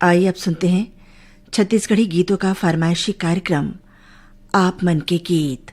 आइए अब सुनते हैं छत्तीसगढ़ी गीतों का फरमाइशी कार्यक्रम आप मन के गीत।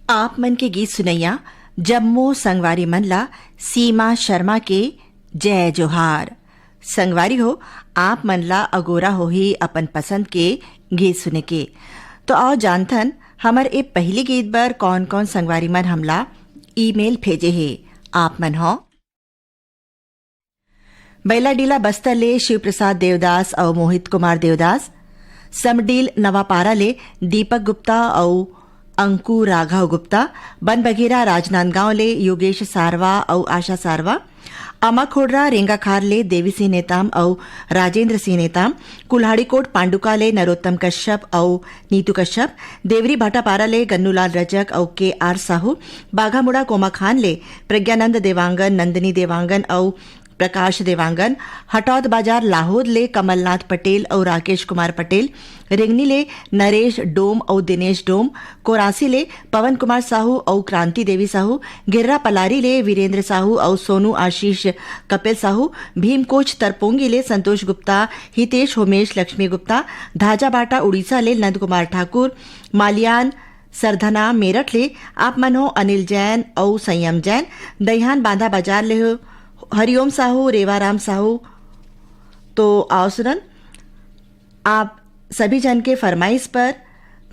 आप मन के गीत सुनैया जम्मू संगवारी मनला सीमा शर्मा के जय जोहार। संगवारी हो आप मनला अगोरा हो ही अपन पसंद के गीत सुने के। तो आओ जानथन हमर ए पहली गीत बर कौन कौन संगवारी मन हमला ईमेल भेजे हे। आप मन हो बैलाडीला बस्तर ले शिव प्रसाद देवदास और मोहित कुमार देवदास, समडील नवापारा ले दीपक गुप्ता और अंकु राघव गुप्ता, बन बघेरा राजनांदगांव ले योगेश सारवा और आशा सारवा, अमा खोडरा रेंगाखार ले देवी सिंह नेताम और राजेंद्र सिंह नेताम, कुल्हाड़ीकोट पांडुका ले नरोत्तम कश्यप और नीतू कश्यप, देवरी भाटापारा ले गन्नूलाल रजक और के आर साहू, बाघामुड़ा कोमा खान ले प्रज्ञानंद देवांगन, नंदिनी देवांगन और प्रकाश देवांगन, हटौद बाजार लाहौद ले कमलनाथ पटेल और राकेश कुमार पटेल, रिंगनी ले नरेश डोम और दिनेश डोम, कोरासी ले पवन कुमार साहू और क्रांति देवी साहू, गिर्रा पलारी ले वीरेंद्र साहू और सोनू आशीष कपिल साहू, भीमकोच तरपोंगी ले संतोष गुप्ता, हितेश होमेश लक्ष्मी गुप्ता, धाजा बाटा उड़ीसा ले नंद कुमार ठाकुर, मालियान सरधना मेरठ ले आप मन हो अनिल जैन और संयम जैन, दहियान बांधा बाजार ले हो हरिओम साहू, रेवाराम साहू। तो आओ सुनन आप सभी जन के फरमाइश पर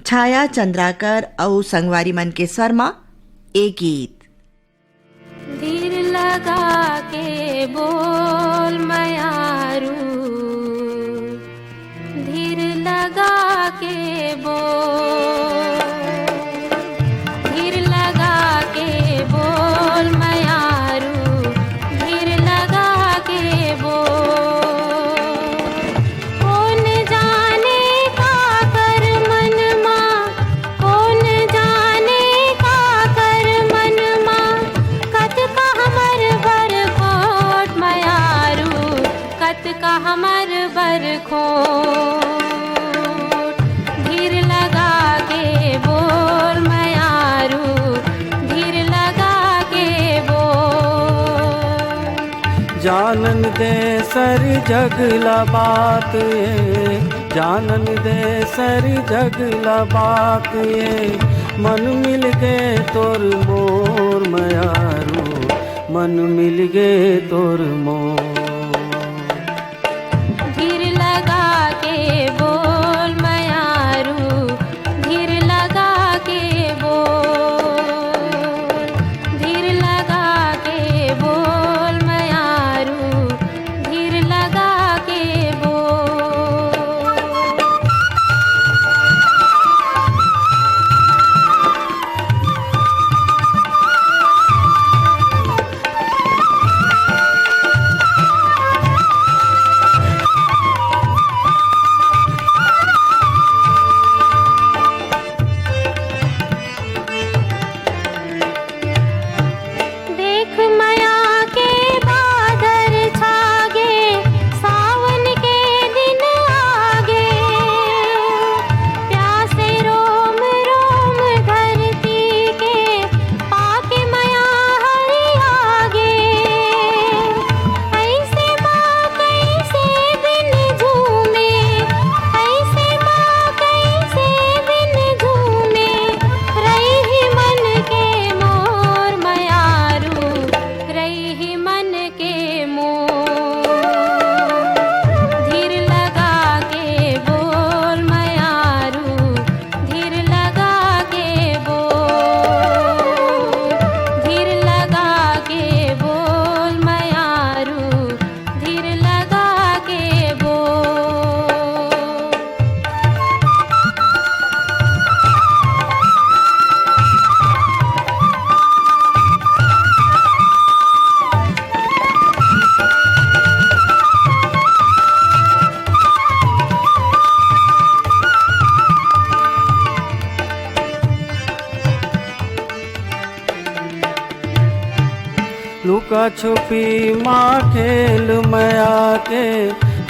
छाया चंद्राकर और संगवारी मन के शर्मा एक गीत। धीर लगा के बोल मयारू, धीर लगा के बोल, धीर लगा के बोल मयारू, धीर लगा के बोल। कौन जाने का कर मन माँ, कौन जाने का कर मन माँ, कत का हमर बरखोट मयारू, कत का हमर बरखोट। धीर लगा के बोल मयारू, धीर लगा के बोल। जानन दे सर जगला बात ये, जानन दे सर जगला बात ये, मन मिल गए तोर मोर मयारू, मन मिल गए तोर मोर। धीर लगा के बोल मयारू, धीर लगा के बोल, धीर लगा के बोल मयारू, धीर लगा के बोल। छुपी माँ खेल माया के,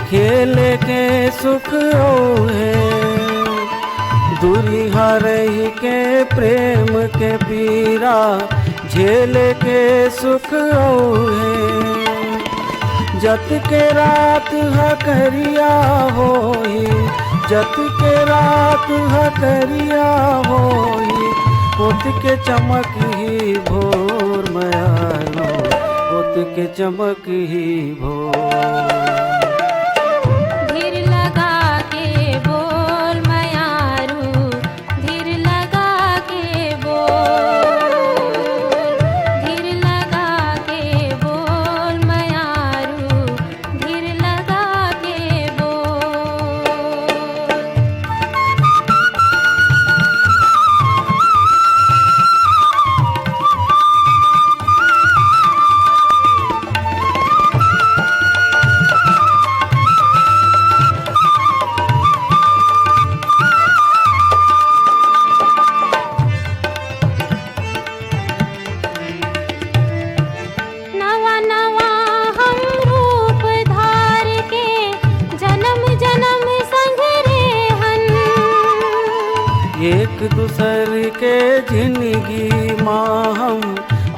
खेल के सुख ओहे। दूरी हरही के प्रेम के पीरा, झेल के सुख ओहे। जत के रात हकरिया होई, जत के रात हकरिया होई, पोत के चमक ही भोर मयालो, पोत के चमक ही भोर। धीर लगा के बोल मयारू, धीर लगा के बोल, धीर लगा के बोल मयारू, धीर लगा के बोल। नवा नवा हम रूप धार के, जन्म जन्म संग रेहन। एक दूसर के जिंदगी माँ हम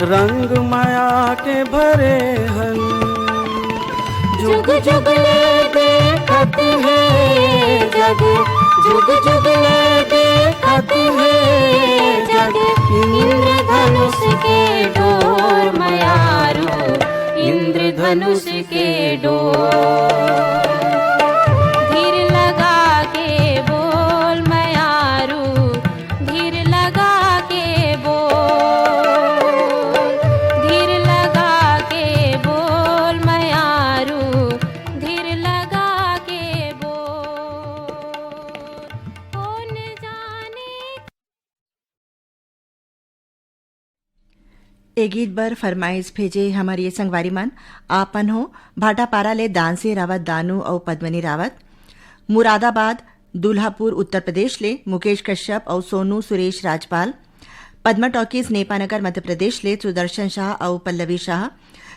रंग माया के भरे हन। जुग जुग ले देखत है जग, जुग जुग ले देखत है जग। इंद्रधनुष के डोर मयारू, इंद्रधनुष के डोर। धीर लगा के बोल मयारू, धीर लगा के बोल, धीर लगा के बोल मयारू, धीर लगा के बोल। कौन जाने ए गीत बर फरमाइश भेजे हमारी ये संगवारी मन आपन हो भाटापारा ले दानसी रावत दानू और पद्मनी रावत। मुरादाबाद दुल्हापुर उत्तर प्रदेश ले मुकेश कश्यप और सोनू सुरेश राजपाल। पद्मा टॉकीज नेपानगर मध्य प्रदेश ले सुदर्शन शाह और पल्लवी शाह।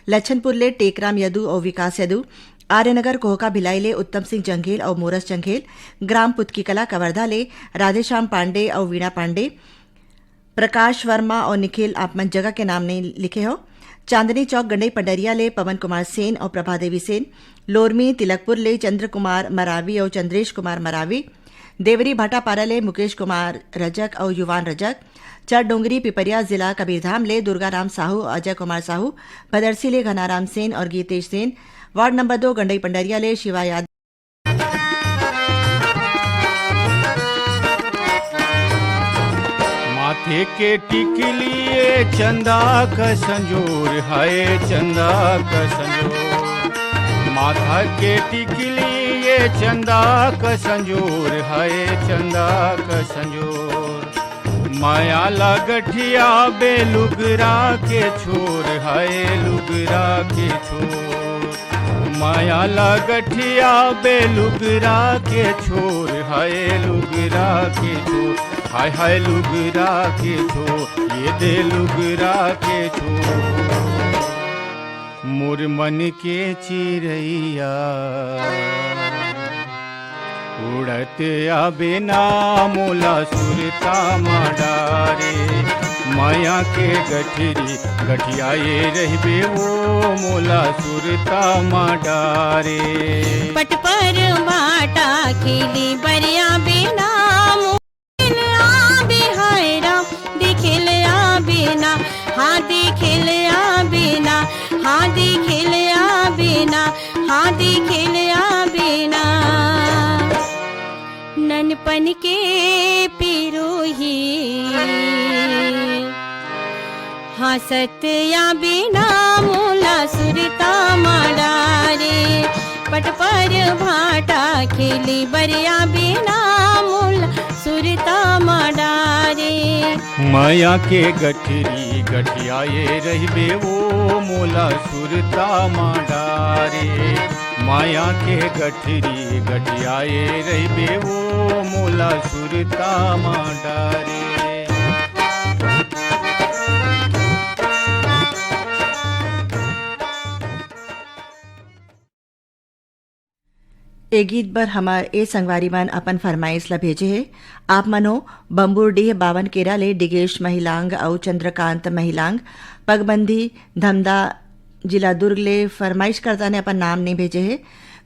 लच्छनपुर ले टेकराम यदु और विकास यदु। आर्यनगर कोहका भिलाई ले उत्तम सिंह जंघेल और मोरस जंघेल। ग्राम पुतकी कला कवर्धा ले राधेश्याम पांडे और वीणा पांडे। प्रकाश वर्मा और निखिल आप मन जगह के नाम नहीं लिखे हो। चांदनी चौक गंडई पंडरिया ले पवन कुमार सेन और प्रभा देवी सेन। लोरमी तिलकपुर ले चंद्र कुमार मरावी और चंद्रेश कुमार मरावी। देवरी भाटापारा ले मुकेश कुमार रजक और युवान रजक। चर डोंगरी पिपरिया जिला कबीरधाम ले दुर्गाराम साहू और अजय कुमार साहू। भदरसी ले घनाराम सेन और गीतेश सेन। वार्ड नंबर 2 गंडई पंडरिया ले शिवा यादव। माथे के टिकलिए चंदा का संजोर, हाय चंदा का संजोर। माथा के टिकलिए चंदा का संजोर, हाय चंदा का संजोर। माया ला गठिया बेलुगरा के छोर, हाय लुगरा के छोर। माया ला गठिया बेलुगरा के छोर, हाय लुगरा के छोर। हाय हाय लुगरा के छोर, ये दे लुगरा के छोर। मोर मन के चिरैया उड़त आबे ना मोला सुरता माडारे। माया के गठरी गठियाए रहबे वो मोला सुरता माडारे। पट पर बाटा खेली बरिया बिना हाँ दिखिल आ बिना, हाँ दिखिल आ बिना, हाँ दिखिल आ बिना। ननपन के पिरोही हंसत या बिना मोला सुरता माडारे। पट पर भाटा खेली बरिया बिना मोला सुरता माडारे। माया के गठरी गठियाए रहबे वो मोला सुरता माडारे। माया के गठरी गठियाए रहबे वो मोला सुरता माडारे। ए गीत बर हमार ए संगवारी मन अपन फरमाइश ला भेजे है। आप मनो बम्बुरडीह बावन केरा ले डिगेश महिलांग और चंद्रकांत महिलांग पगबंदी धमदा जिला दुर्ग ले फरमाइश करता ने अपन नाम नहीं भेजे है।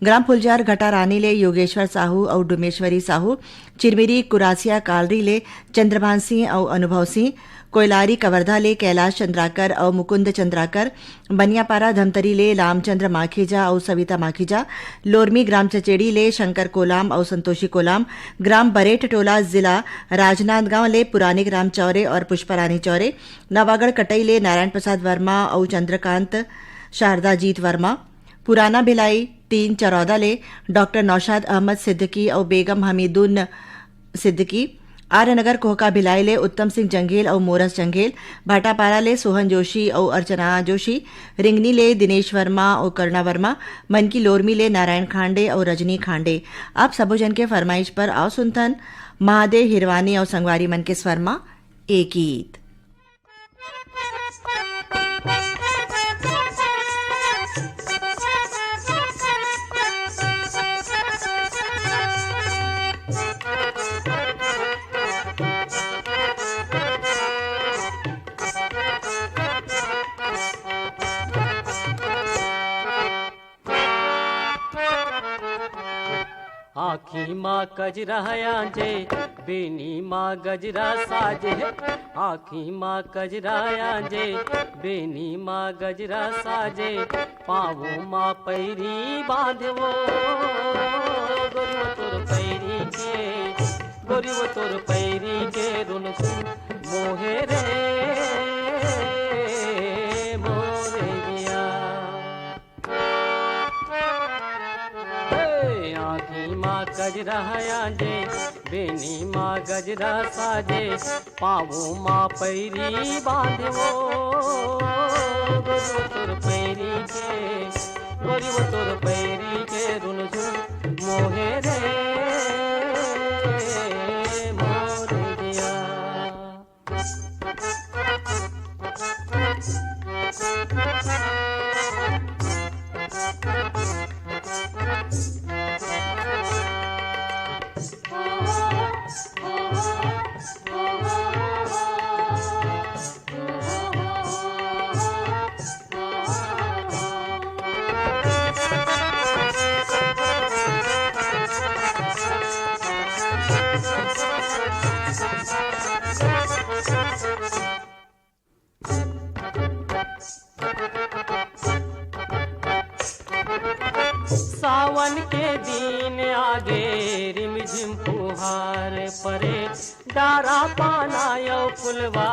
ग्राम फुलजार घटा रानी ले योगेश्वर साहू और डुमेश्वरी साहू चिरमिरी कुरासिया कालरी ले चंद्रभान सिंह और अनुभव सिंह कोयलारी कवर्धा ले कैलाश चंद्राकर और मुकुंद चंद्राकर बनियापारा धमतरी ले रामचंद्र माखीजा और सविता माखीजा लोरमी ग्राम चचेड़ी ले शंकर कोलाम और संतोषी कोलाम ग्राम बरेठ टोला जिला राजनांदगांव ले पुरानी ग्राम चौरे और पुष्परानी चौरे नवागढ़ कटई ले नारायण प्रसाद वर्मा और चंद्रकांत शारदा जीत वर्मा पुराना भिलाई 3 चरौदा ले डॉक्टर नौशाद अहमद सिद्दीकी और बेगम हमीदुन सिद्दीकी आर्यनगर कोहका भिलाई ले उत्तम सिंह जंगेल और मोरस जंगेल भाटापारा ले सोहन जोशी और अर्चना जोशी रिंगनी ले दिनेश वर्मा और करुणा वर्मा मनकी लोरमी ले नारायण खांडे और रजनी खांडे। आप सबोजन के फरमाइश पर आओ सुनथन महादेव हिरवानी और संगवारी मन के स्वरमा एक गीत। आखी माँ कजरा आजे बेनी माँ गजरा साजे आखी माँ कजरा आजे बेनी माँ गजरा साजे पावो माँ पैरी बांधवो गोरियो तोर पैरी के रुन सुन मोहे रे मोरे गया आखी माँ गजरा आजे बेनी माँ गजरा साजे पावो माँ पैरी बांधवो गोरियो तोर पैरी के रुन सुन मोहे रे मोरे गया सावन के दिन आगे रिमझिम फुहार परे डारा पाना यो फुलवा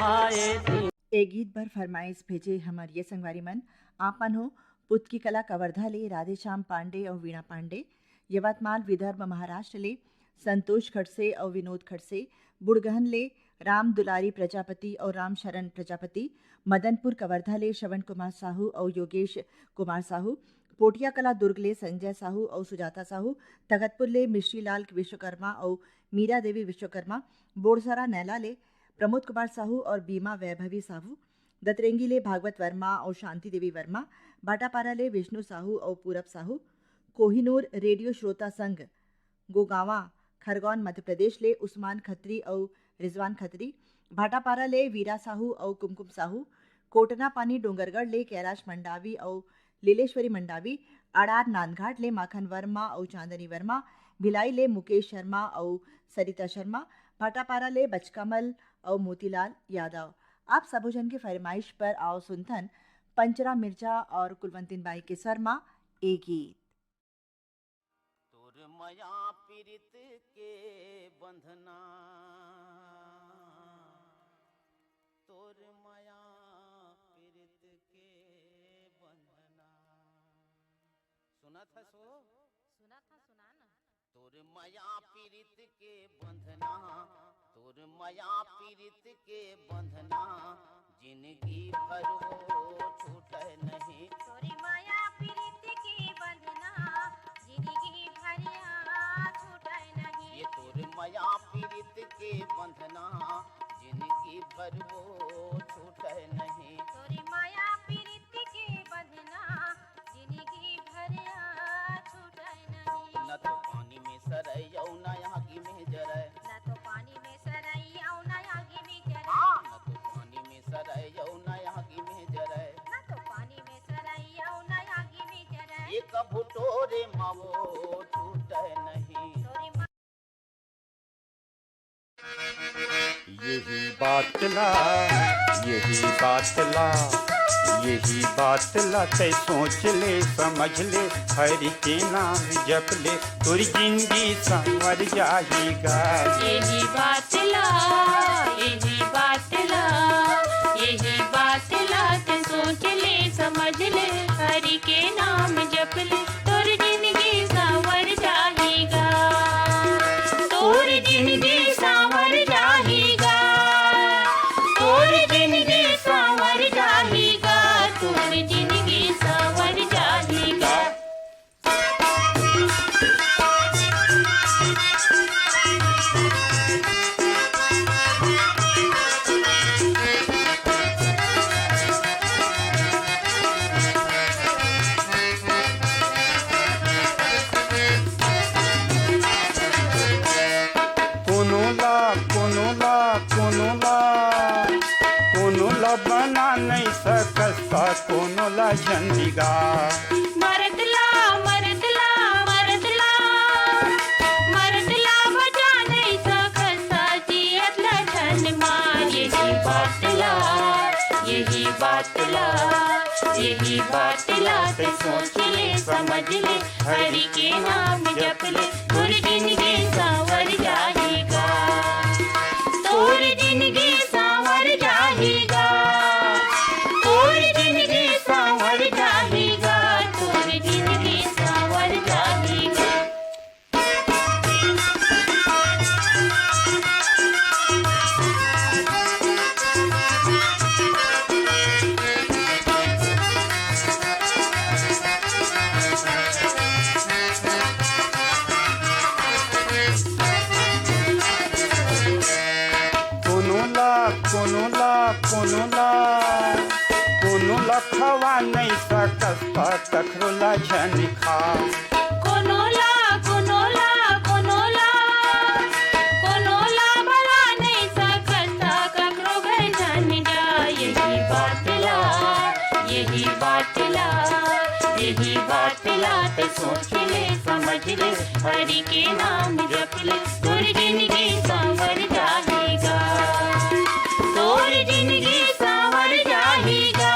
हाय दिन। ए गीत भर फरमाइश भेजे हमार ये संगवारी मन आपन हो पुत की कला कवर्धा ले राधेश्याम पांडे और वीणा पांडे यवतमाल विदर्भ महाराष्ट्र ले संतोष खड़से और विनोद खड़से बुड़गहन ले राम दुलारी प्रजापति और राम शरण प्रजापति मदनपुर कवर्धा ले श्रवण कुमार साहू और योगेश कुमार साहू पोटिया कला दुर्ग ले संजय साहू और सुजाता साहू तगतपुर ले मिश्रीलाल विश्वकर्मा और मीरा देवी विश्वकर्मा बोरसरा नैला ले प्रमोद कुमार साहू और बीमा वैभवी साहू दतरेंगी ले भागवत वर्मा और शांति देवी वर्मा भाटापारा ले विष्णु साहू और पूरब साहू कोहिनूर रेडियो श्रोता संघ गोगावा खरगोन मध्य प्रदेश ले उस्मान खत्री और रिजवान खत्री भाटापारा ले वीरा साहू और कुमकुम साहू कोटना पानी डोंगरगढ़ ले कैलाश मंडावी और लीलेश्वरी मंडावी अड़ार नांदघाट ले माखन वर्मा और चांदनी वर्मा भिलाई ले मुकेश शर्मा और सरिता शर्मा भाटापारा ले बचकमल और मोतीलाल यादव। आप सबोजन के फरमाइश पर आओ सुनथन पंचरा मिर्जा और कुलवंतीन बाई के शर्मा एक गीत। तोर माया पीरित के बंधना तोर माया पीरित के बंधना सुना था सुनाना तोर माया पीरित के बंधना तोर माया पीरित के बंधना जिंदगी भर वो छूटे नहीं तोरी माया पीरित की बंधना जिंदगी भरिया छूटे नहीं ये तोर माया पीरित के बंधना जिंदगी भर वो छूटे नहीं तोरी माया पीरित की बंधना जिंदगी भरिया छूटे नहीं तोरे मावो छूटे नहीं। तोरे माँ यही बात ला, यही बात ला, यही बात ला ते सोच ले समझ ले, हरि के नाम जप ले, तुरी जिंदगी संवर जाएगा। यही बात ला, यही बात ला, यही बात ला ते सोच ले समझ ले, हरि के नाम जप ले, तोर जिंदगी संवर जाएगा, तोर जिंदगी संवर जाएगा, तोर जिंदगी संवर जाएगा, तोर जिंदगी संवर जाएगा। कोनो ला, कोनो ला, कोनो ला, कोनो ला बना नहीं सकता, कोनो ला झंडिगा। मरदला मरदला मरदला मरदला बजा नहीं सकता, जियतला छन मार। यही बात ला, यही बात ला, यही बात ला ते सोच ले समझ ले, हरि के नाम जप ले, तोर जिंदगी संवर जाएगा, तोर जिंदगी संवर जाएगा, तोर जिंदगी संवर जाएगा, तोर जिंदगी संवर जाएगा। कोनो ला, कोनो ला, कोनो ला, कोनो ला खवा नहीं सकता, कखरो ला झनखा। कोनोला कोनोला कोनोला कोनोला बला नहीं सकता, ककरो घर जान जा। यही बात ला, यही बात ला, यही बात ला ते सोच ले समझ ले, हरि के नाम जप ले, तोर जिंदगी संवर जाएगा, तोर जिंदगी संवर जाएगा,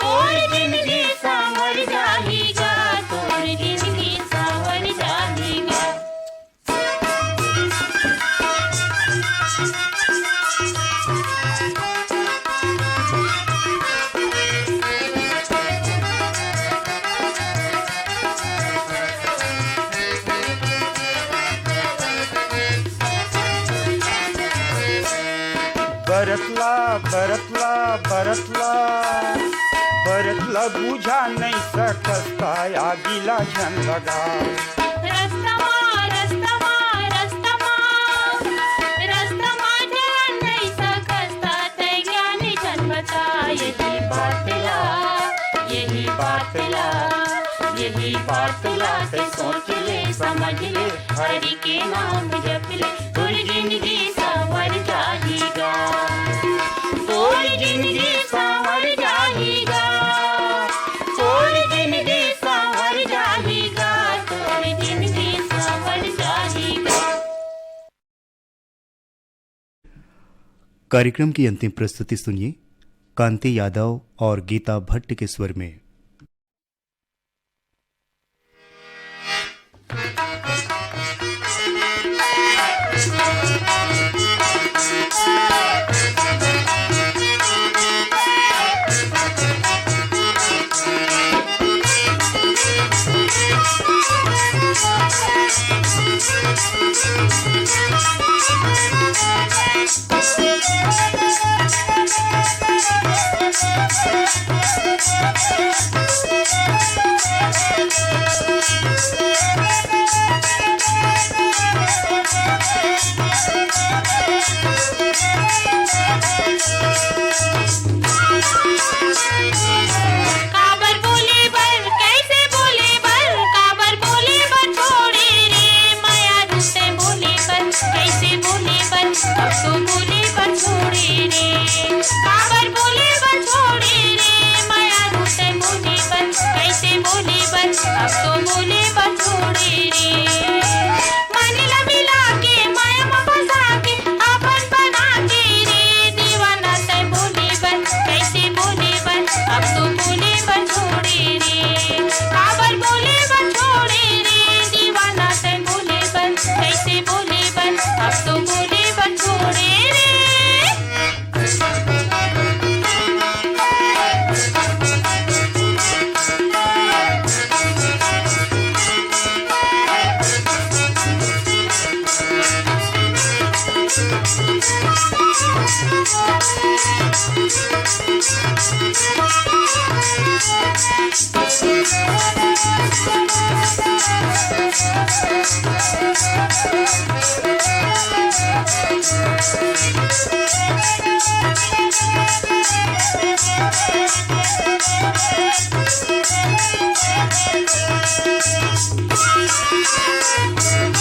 तोर जिंदगी संवर जाएगा, तोर जिंदगी संवर जाएगा। बरतला, बरतला, बरतला, बरतला बुझा नहीं सकता, आगिला झन लगा। रस्तमा रस्तमा रस्तमा रस्तमा जान नहीं सकता, ते ज्ञानी जन बता। यही बात ला, यही बात ला, यही बात ला ते सोच ले समझ ले, हरि के नाम जप ले, तोर जिंदगी संवर जाएगा, तोर जिंदगी संवर जाएगा, तोर जिंदगी संवर जाएगा, तोर जिंदगी संवर जाएगा। कार्यक्रम की अंतिम प्रस्तुति सुनिए कांति यादव और गीता भट्ट के स्वर में। Thank you.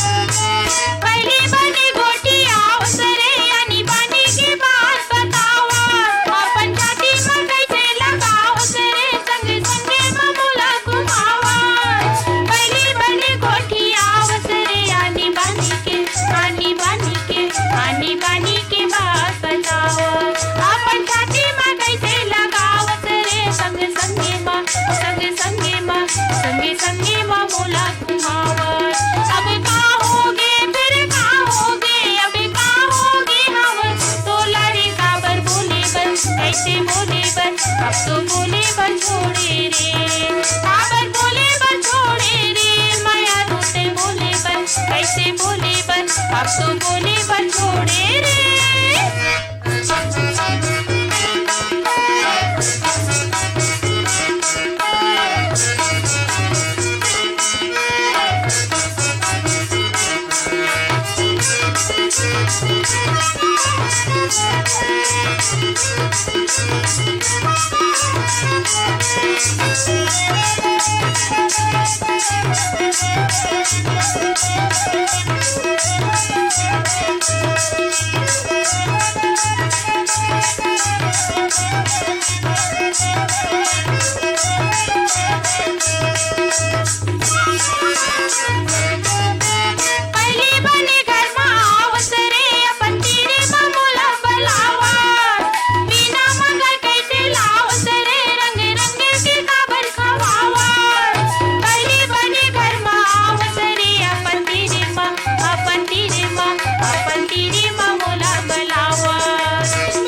पहली बनी गोटी आवसरे यानी बानी की बात बतावा अपन छाती में कैसे लगावत रे संग संगे ममूला घुमावा पहली बनी गोटी आवसरे यानी बानी के बात बतावा अपन छाती में कैसे लगावत रे संग संगे ममूला घुमावा अब का होगे फिर का होगे अब का होगे हम तो लड़ी काबर बोले बन कैसे बोले बन अब तो बोले बन छोड़े रे काबर बोले बन छोड़े रे माया रोते बोले बन कैसे बोले बन अब तो बोले बन छोड़े रे पहली बने घर में आवत रे अपन तेरे ममूला बलावा बिना मंगल कैसे लावत रे रंग रंग के काबर खवावा पहली बने घर में आवत रे अपन तेरे ममूला बलावा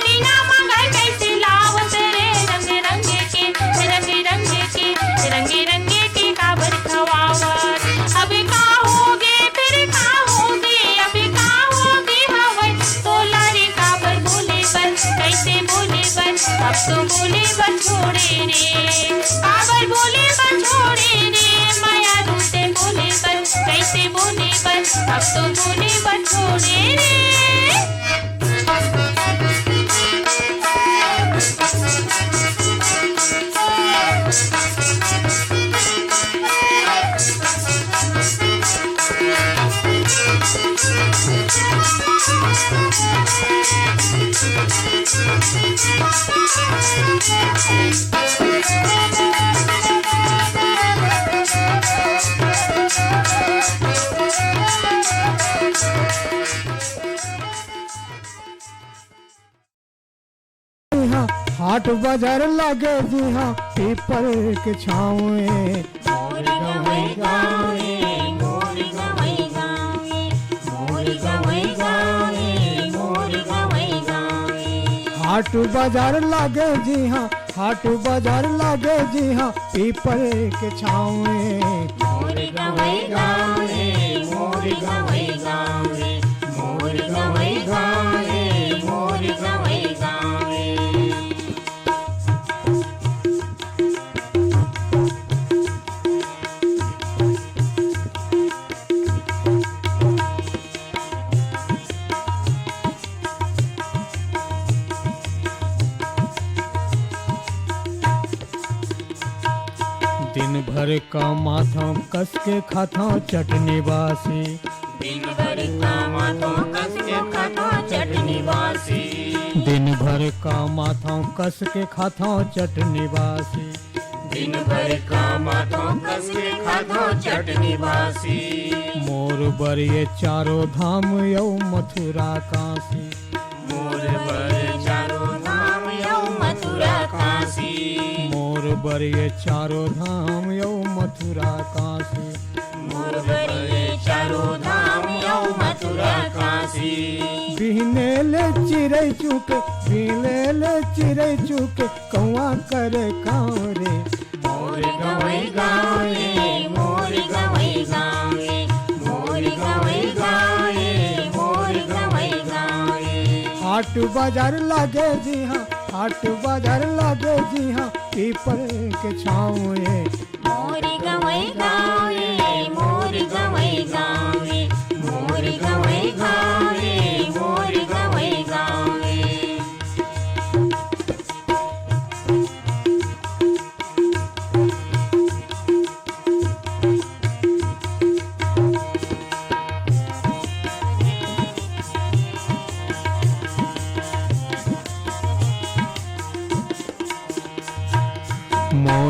बिना मंगल कैसे लावत रे रंग रंग के काबर खवावा अब का होगे फिर का होगे अब का होगे हवा तो लारे काबर बोले बन कैसे बोले बन अब तो बोले बन छोड़े रे काबर बोले बन छोड़े रे माया रूते बोले बन कैसे बोले बन अब तो बोले बन छोड़े रे हाट बाजार लागे जी हाँ पीपल के छावे हाट बाजार लागे जी हाँ हाट बाजार लागे जी हाँ पीपल के छावे दिन भर का माथा कस के खाता चटनी बासी दिन भर का माथा कस के खाता चटनी बासी दिन भर का माथा कस के खाता चटनी बासी दिन भर का माथा कस के खाता चटनी बासी मोर बर ये चारों धाम यौ मथुरा काशी मोर बर चारों धाम यौ मथुरा काशी मोर बर ये चारों धाम यौ मथुरा काशी मोर बर ये चारों धाम यौ मथुरा काशी बिहने ले चिरै चुके बिहने ले चिरै चुके कौआ करे कांवरे मोर गवै गावे मोर गवै गावे मोर गवै गावे मोर गवै गावे हाट बाजार लागे जी हाँ हाट बाजार लागे जी हाँ पीपल के छावे मोर गवै गावे मोर गवै गावे मोर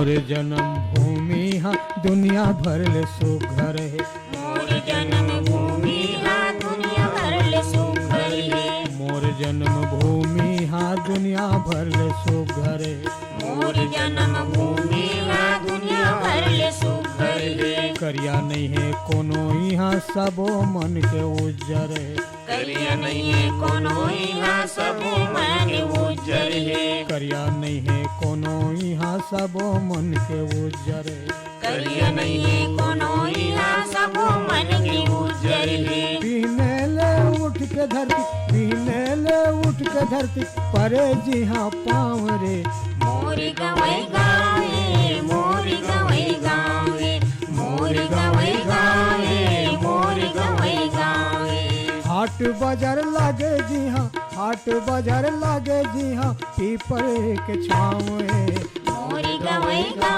मोर जन्म भूमि हाँ दुनिया भर ले सुघर है मोर जन्म भूमि हाँ दुनिया भर ले सुघर है मोर जन्म भूमि हाँ दुनिया भर ले सुघर है मोर जन्म भूमि हाँ दुनिया भर ले सुघर है करिया नहीं है कोनो यहाँ सबो मन के उज्जर है करिया नहीं है कोनो यहाँ सबो मन उज्जर है करिया नहीं है कोनो यहाँ सबो मन के उज्जर है करिया नहीं है कोनो यहाँ सबो मन की उज्जर है पीने ले उठ के धरती पीने ले उठ के धरती परे जी हाँ पाँव रे मोर गवई गावे मोर गवई गावे मोर गवई गावे मोर गवई गावे हाट बाजार लागे जी हाँ हाट बाजार लागे जी हाँ पीपर के छाँव मोर गवई गावे